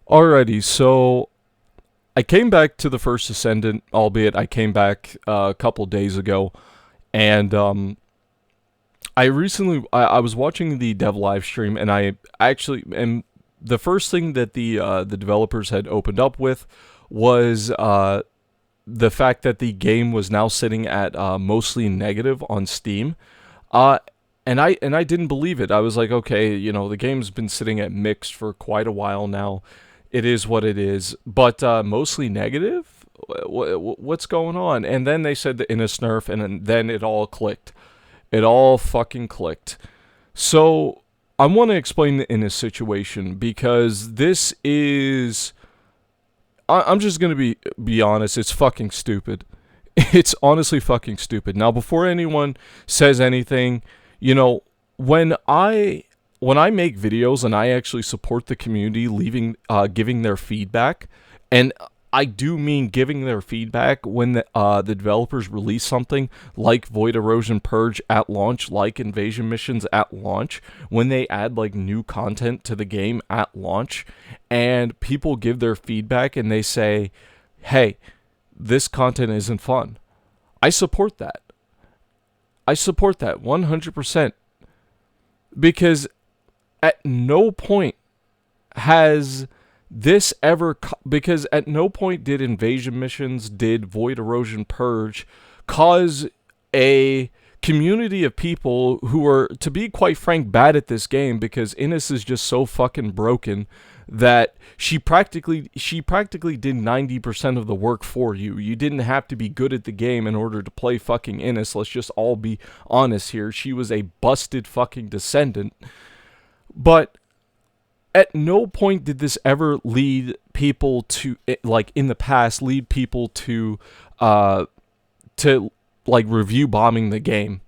Alrighty, so I came back to the first Descendant, albeit I came back a couple days ago, and I was watching the dev live stream, and I actually and the first thing that the developers had opened up with was the fact that the game was now sitting at mostly negative on Steam. Uh, and I didn't believe it. I was like, okay, the game's been sitting at mixed for quite a while now. It is what it is, but mostly negative. What's going on? And then they said the Ines nerf, and then it all clicked. It all fucking clicked. So I want to explain the Ines situation because this is. I'm just gonna be honest. It's fucking stupid. It's honestly fucking stupid. Now, before anyone says anything, you know, when I when I make videos and I actually support the community, giving their feedback, and I do mean giving their feedback when the developers release something like Void Erosion Purge at launch, like Invasion Missions at launch, when they add like new content to the game at launch, and people give their feedback and they say, "Hey, this content isn't fun." I support that. I support that 100% because at no point has this ever because at no point did Invasion Missions, did Void Erosion Purge cause a community of people who are, to be quite frank, bad at this game, because Ines is just so fucking broken that she practically did 90% of the work for you. You didn't have to be good at the game in order to play fucking Ines. Let's just all be honest here. She was a busted fucking Descendant. But at no point did this ever lead people to, like in the past, lead people uh to like review bombing the game.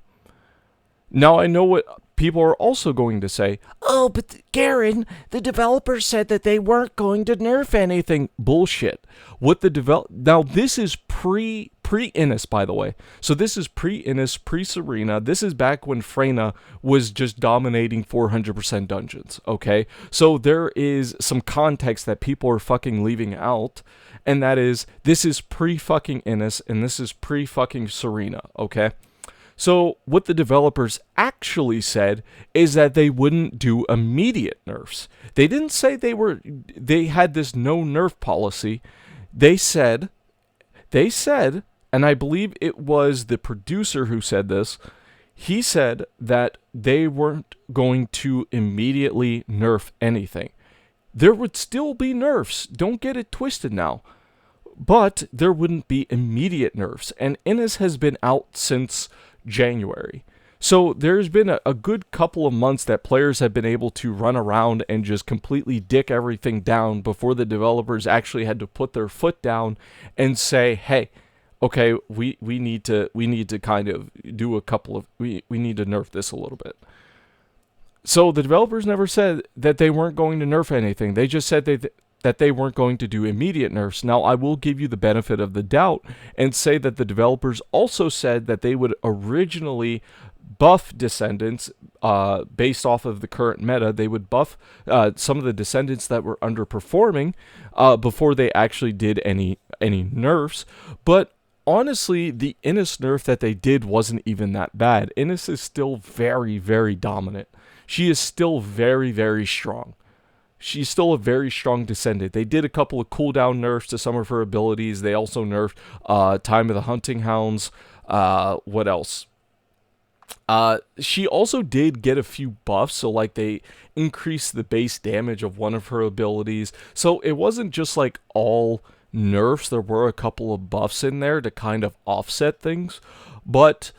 Now I know what people are also going to say. Oh, but Garen, the developers said that they weren't going to nerf anything. Bullshit. What the now this is pre Ines, by the way. So this is pre Ines, pre Serena. This is back when Freyna was just dominating 400% dungeons. Okay, so there is some context that people are fucking leaving out, and that is this is pre fucking Ines and this is pre fucking Serena. Okay. So what the developers actually said is that they wouldn't do immediate nerfs. They didn't say they had this no nerf policy. They said, and I believe it was the producer who said this. He said that they weren't going to immediately nerf anything. There would still be nerfs. Don't get it twisted now. But there wouldn't be immediate nerfs. And Ines has been out since January. So there's been a good couple of months that players have been able to run around and just completely dick everything down before the developers actually had to put their foot down and say, hey, okay, we need to kind of do a couple of we need to nerf this a little bit. So the developers never said that they weren't going to nerf anything. They just said that they weren't going to do immediate nerfs. Now, I will give you the benefit of the doubt and say that the developers also said that they would originally buff Descendants based off of the current meta. They would buff some of the Descendants that were underperforming before they actually did any nerfs. But honestly, the Ines nerf that they did wasn't even that bad. Ines is still very, very dominant. She is still very, very strong. She's still a very strong Descendant. They did a couple of cooldown nerfs to some of her abilities. They also nerfed Time of the Hunting Hounds. What else? She also did get a few buffs, so like they increased the base damage of one of her abilities. So it wasn't just like all nerfs. There were a couple of buffs in there to kind of offset things. But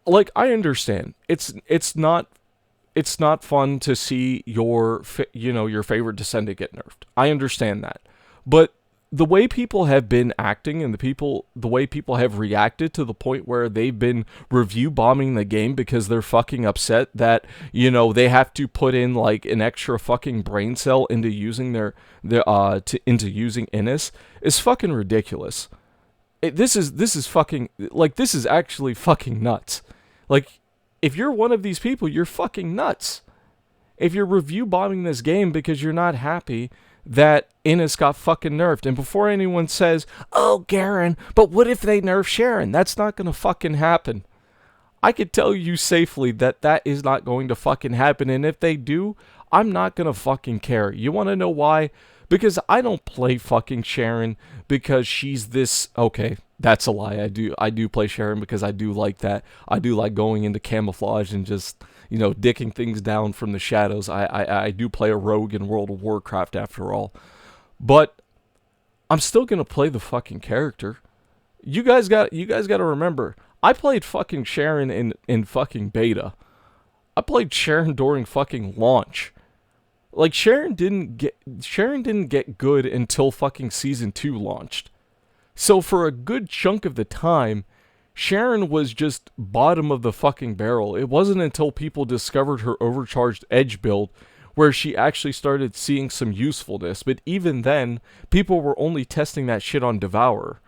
like I understand, it's not fun to see your favorite Descendant get nerfed. I understand that. But the way people have been acting and the way people have reacted to the point where they've been review bombing the game because they're fucking upset that, they have to put in like an extra fucking brain cell into using into using Ines is fucking ridiculous. This is fucking, like, this is actually fucking nuts. Like, if you're one of these people, you're fucking nuts. if you're review bombing this game because you're not happy that Ines got fucking nerfed, and before anyone says, oh, Garen, but what if they nerf Sharon? That's not gonna fucking happen. I could tell you safely that that is not going to fucking happen, and if they do, I'm not gonna fucking care. You wanna know why? Because I don't play fucking Sharon because she's this... Okay, that's a lie. I do play Sharon because I do like that. I do like going into camouflage and just, you know, dicking things down from the shadows. I do play a rogue in World of Warcraft after all. But I'm still gonna play the fucking character. You guys got to remember, I played fucking Sharon in fucking beta. I played Sharon during fucking launch. Like, Sharon didn't get good until fucking Season 2 launched. So for a good chunk of the time, Sharon was just bottom of the fucking barrel. It wasn't until people discovered her overcharged edge build where she actually started seeing some usefulness. But even then, people were only testing that shit on Devourer.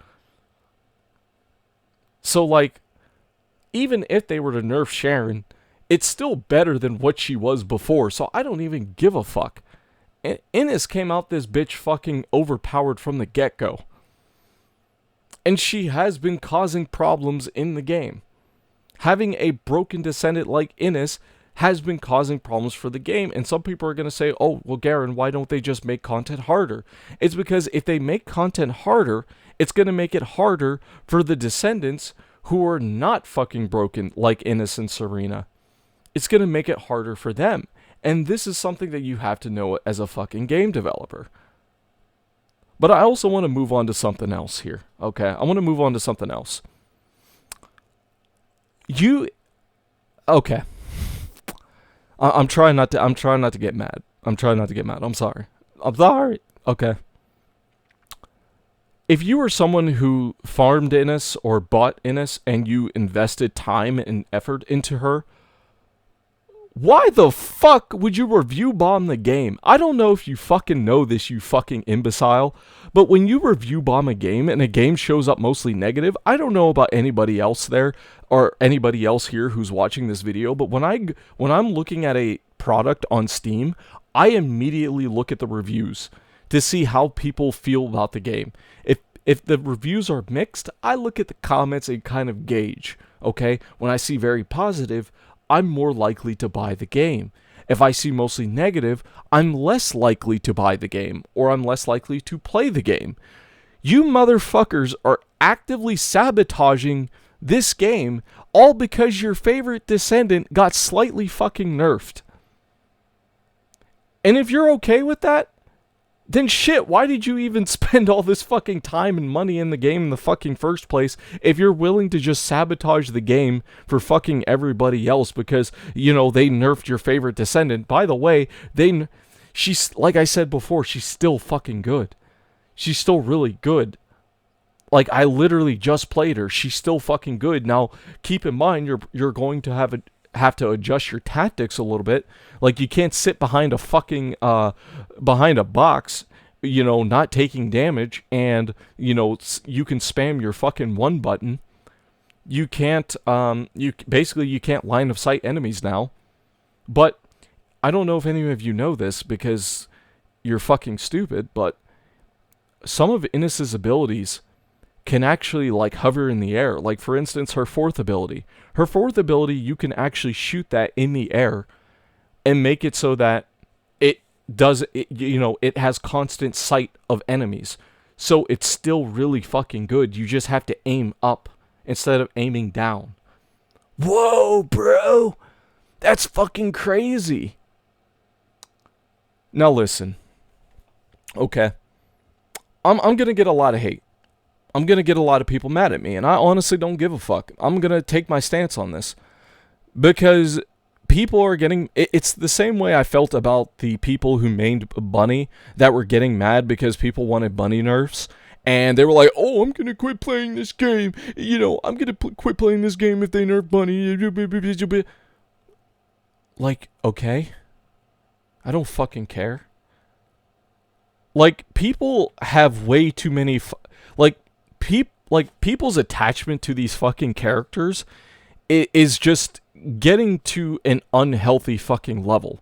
So, like, even if they were to nerf Sharon, it's still better than what she was before, so I don't even give a fuck. Ines came out this bitch fucking overpowered from the get-go. And she has been causing problems in the game. Having a broken Descendant like Ines has been causing problems for the game, and some people are going to say, oh, well, Garen, why don't they just make content harder? It's because if they make content harder, it's going to make it harder for the Descendants who are not fucking broken like Ines and Serena. It's going to make it harder for them. And this is something that you have to know as a fucking game developer. But I also want to move on to something else here. Okay, I want to move on to something else. Okay. I'm trying not to get mad. I'm sorry. Okay. If you were someone who farmed Ines or bought Ines and you invested time and effort into her, why the fuck would you review bomb the game? I don't know if you fucking know this, you fucking imbecile, but when you review bomb a game and a game shows up mostly negative, I don't know about anybody else there or anybody else here who's watching this video, but when I'm looking at a product on Steam, I immediately look at the reviews to see how people feel about the game. If the reviews are mixed, I look at the comments and kind of gauge, okay? When I see very positive, I'm more likely to buy the game. If I see mostly negative, I'm less likely to buy the game, or I'm less likely to play the game. You motherfuckers are actively sabotaging this game, all because your favorite Descendant got slightly fucking nerfed. And if you're okay with that, then shit, why did you even spend all this fucking time and money in the game in the fucking first place if you're willing to just sabotage the game for fucking everybody else because, you know, they nerfed your favorite Descendant? By the way, she's, like I said before, she's still fucking good. She's still really good. Like, I literally just played her. She's still fucking good. Now, keep in mind, you're going to have to adjust your tactics a little bit. Like, you can't sit behind a fucking behind a box, you know, not taking damage, and, you know, you can spam your fucking one button. You can't you can't line of sight enemies now. But I don't know if any of you know this because you're fucking stupid, but some of Ines's abilities can actually, like, hover in the air. Like, for instance, her fourth ability. Her fourth ability, you can actually shoot that in the air and make it so that it has constant sight of enemies. So it's still really fucking good. You just have to aim up instead of aiming down. Whoa, bro! That's fucking crazy. Now listen. Okay. I'm gonna get a lot of hate. I'm going to get a lot of people mad at me, and I honestly don't give a fuck. I'm going to take my stance on this. Because people are getting... It's the same way I felt about the people who mained Bunny that were getting mad because people wanted Bunny nerfs. And they were like, oh, I'm going to quit playing this game. You know, I'm going to quit playing this game if they nerf Bunny. Like, okay. I don't fucking care. Like, people have way too many... people's attachment to these fucking characters is just getting to an unhealthy fucking level.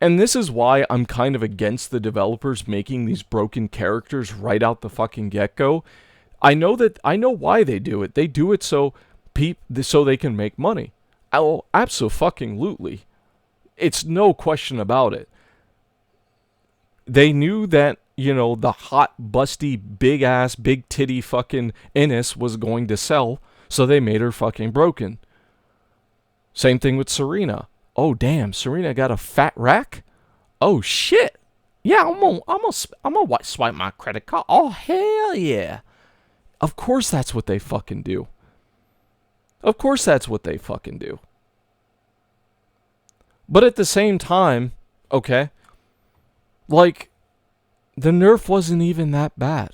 And this is why I'm kind of against the developers making these broken characters right out the fucking get-go. I know why they do it. They do it so so they can make money. Oh, abso-fucking-lutely. It's no question about it. They knew that, the hot, busty, big-ass, big-titty fucking Ines was going to sell, so they made her fucking broken. Same thing with Serena. Oh, damn, Serena got a fat rack? Oh, shit. Yeah, I'm gonna swipe my credit card. Oh, hell yeah. Of course that's what they fucking do. Of course that's what they fucking do. But at the same time, okay, like, the nerf wasn't even that bad.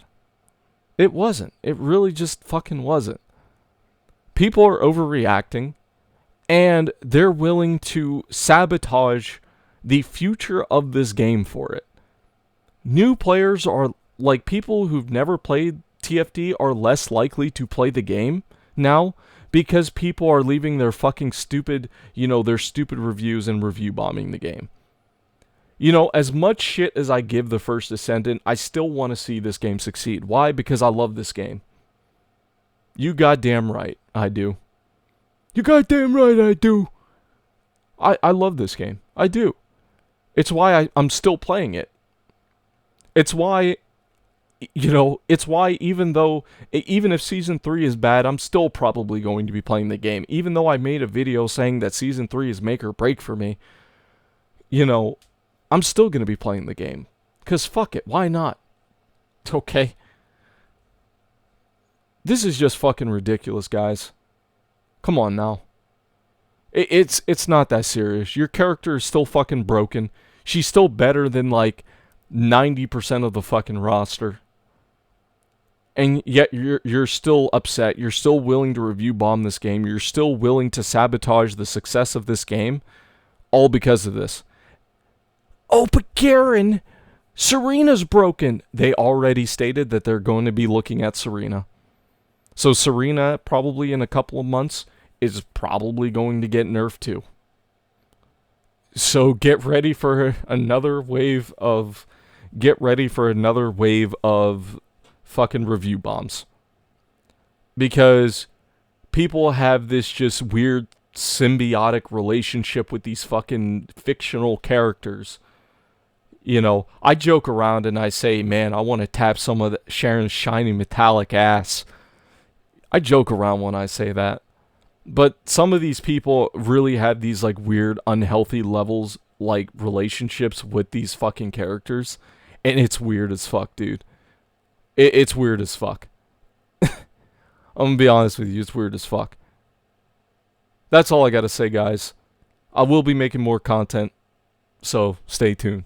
It wasn't. It really just fucking wasn't. People are overreacting, and they're willing to sabotage the future of this game for it. New players are, like, people who've never played TFT are less likely to play the game now because people are leaving their fucking stupid, their stupid reviews and review bombing the game. As much shit as I give the first Descendant, I still want to see this game succeed. Why? Because I love this game. You goddamn right, I do. You goddamn right, I do. I love this game. I do. It's why I'm still playing it. It's why, it's why even if Season 3 is bad, I'm still probably going to be playing the game. Even though I made a video saying that Season 3 is make or break for me, I'm still going to be playing the game. Because fuck it, why not? Okay. This is just fucking ridiculous, guys. Come on now. It's not that serious. Your character is still fucking broken. She's still better than, like, 90% of the fucking roster. And yet you're still upset. You're still willing to review bomb this game. You're still willing to sabotage the success of this game. All because of this. Oh, but Garen, Serena's broken. They already stated that they're going to be looking at Serena. So Serena, probably in a couple of months, is probably going to get nerfed too. So get ready for another wave of fucking review bombs. Because people have this just weird symbiotic relationship with these fucking fictional characters. I joke around and I say, man, I want to tap some of Sharon's shiny metallic ass. I joke around when I say that. But some of these people really have these, like, weird, unhealthy levels, like, relationships with these fucking characters. And it's weird as fuck, dude. It's weird as fuck. I'm gonna be honest with you, it's weird as fuck. That's all I gotta say, guys. I will be making more content, so stay tuned.